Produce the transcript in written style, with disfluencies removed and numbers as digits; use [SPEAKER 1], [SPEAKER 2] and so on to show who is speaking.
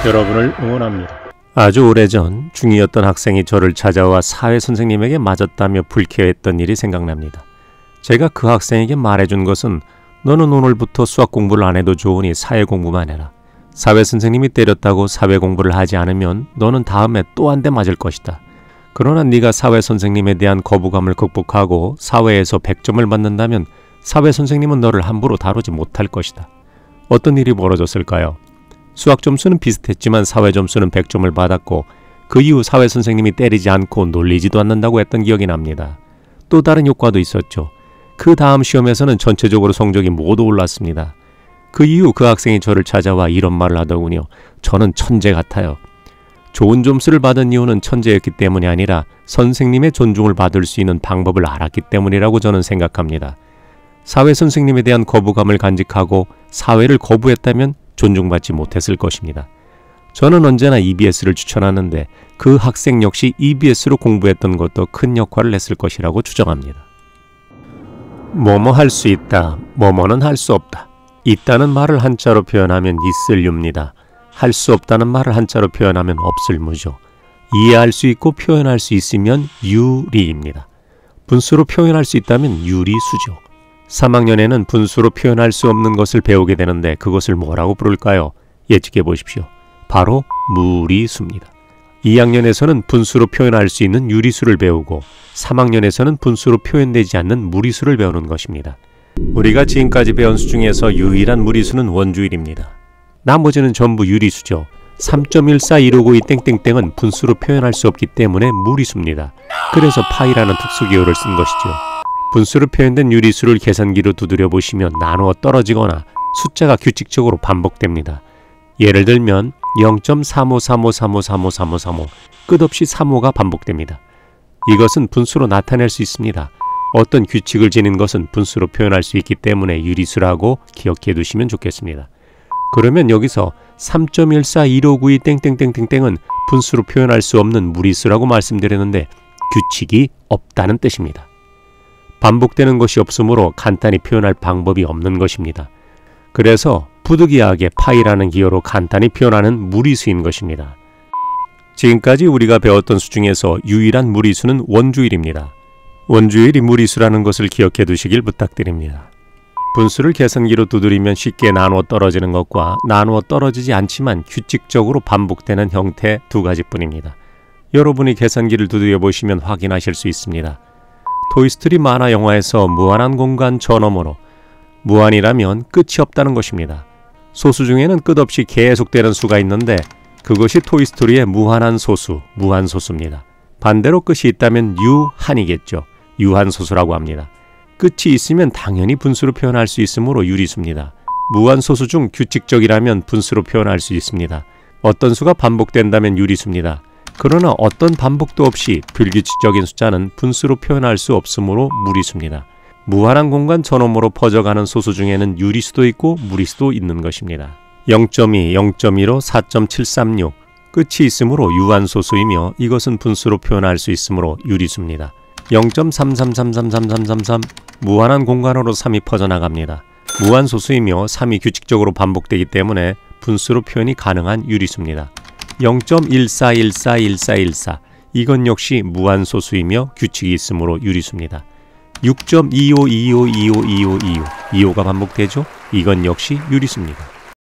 [SPEAKER 1] 여러분을 응원합니다.
[SPEAKER 2] 아주 오래전 중2였던 학생이 저를 찾아와 사회선생님에게 맞았다며 불쾌했던 일이 생각납니다. 제가 그 학생에게 말해준 것은 너는 오늘부터 수학 공부를 안 해도 좋으니 사회 공부만 해라. 사회선생님이 때렸다고 사회 공부를 하지 않으면 너는 다음에 또 한 대 맞을 것이다. 그러나 네가 사회선생님에 대한 거부감을 극복하고 사회에서 100점을 받는다면 사회선생님은 너를 함부로 다루지 못할 것이다. 어떤 일이 벌어졌을까요? 수학 점수는 비슷했지만 사회 점수는 100점을 받았고 그 이후 사회선생님이 때리지 않고 놀리지도 않는다고 했던 기억이 납니다. 또 다른 효과도 있었죠. 그 다음 시험에서는 전체적으로 성적이 모두 올랐습니다. 그 이후 그 학생이 저를 찾아와 이런 말을 하더군요. 저는 천재 같아요. 좋은 점수를 받은 이유는 천재였기 때문이 아니라 선생님의 존중을 받을 수 있는 방법을 알았기 때문이라고 저는 생각합니다. 사회선생님에 대한 거부감을 간직하고 사회를 거부했다면 존중받지 못했을 것입니다. 저는 언제나 EBS를 추천하는데 그 학생 역시 EBS로 공부했던 것도 큰 역할을 했을 것이라고 추정합니다. 뭐뭐 할 수 있다, 뭐뭐는 할 수 없다. 있다는 말을 한자로 표현하면 있을 유입니다. 할 수 없다는 말을 한자로 표현하면 없을 무죠. 이해할 수 있고 표현할 수 있으면 유리입니다. 분수로 표현할 수 있다면 유리수죠. 3학년에는 분수로 표현할 수 없는 것을 배우게 되는데 그것을 뭐라고 부를까요? 예측해 보십시오. 바로 무리수입니다. 2학년에서는 분수로 표현할 수 있는 유리수를 배우고 3학년에서는 분수로 표현되지 않는 무리수를 배우는 것입니다. 우리가 지금까지 배운 수 중에서 유일한 무리수는 원주율입니다. 나머지는 전부 유리수죠. 3.14159이 땡땡땡은 분수로 표현할 수 없기 때문에 무리수입니다. 그래서 파이라는 특수기호를 쓴 것이죠. 분수로 표현된 유리수를 계산기로 두드려 보시면 나누어 떨어지거나 숫자가 규칙적으로 반복됩니다. 예를 들면 0.3535353535 끝없이 3호가 반복됩니다. 이것은 분수로 나타낼 수 있습니다. 어떤 규칙을 지닌 것은 분수로 표현할 수 있기 때문에 유리수라고 기억해 두시면 좋겠습니다. 그러면 여기서 3.14159이 땡땡땡땡땡은 분수로 표현할 수 없는 무리수라고 말씀드렸는데 규칙이 없다는 뜻입니다. 반복되는 것이 없으므로 간단히 표현할 방법이 없는 것입니다. 그래서 부득이하게 파이라는 기호로 간단히 표현하는 무리수인 것입니다. 지금까지 우리가 배웠던 수 중에서 유일한 무리수는 원주율입니다. 원주율이 무리수라는 것을 기억해 두시길 부탁드립니다. 분수를 계산기로 두드리면 쉽게 나누어 떨어지는 것과 나누어 떨어지지 않지만 규칙적으로 반복되는 형태 두 가지뿐입니다. 여러분이 계산기를 두드려 보시면 확인하실 수 있습니다. 토이스토리 만화 영화에서 무한한 공간 저 너머로, 무한이라면 끝이 없다는 것입니다. 소수 중에는 끝없이 계속되는 수가 있는데 그것이 토이스토리의 무한한 소수, 무한소수입니다. 반대로 끝이 있다면 유한이겠죠. 유한소수라고 합니다. 끝이 있으면 당연히 분수로 표현할 수 있으므로 유리수입니다. 무한소수 중 규칙적이라면 분수로 표현할 수 있습니다. 어떤 수가 반복된다면 유리수입니다. 그러나 어떤 반복도 없이 불규칙적인 숫자는 분수로 표현할 수 없으므로 무리수입니다. 무한한 공간 저 너머로 퍼져가는 소수 중에는 유리수도 있고 무리수도 있는 것입니다. 0.2, 0.15, 4.736 끝이 있으므로 유한소수이며 이것은 분수로 표현할 수 있으므로 유리수입니다. 0.33333333 무한한 공간으로 3이 퍼져나갑니다. 무한소수이며 3이 규칙적으로 반복되기 때문에 분수로 표현이 가능한 유리수입니다. 0.14141414 이건 역시 무한소수이며 규칙이 있으므로 유리수입니다. 6.2525252525가 반복되죠? 이건 역시 유리수입니다.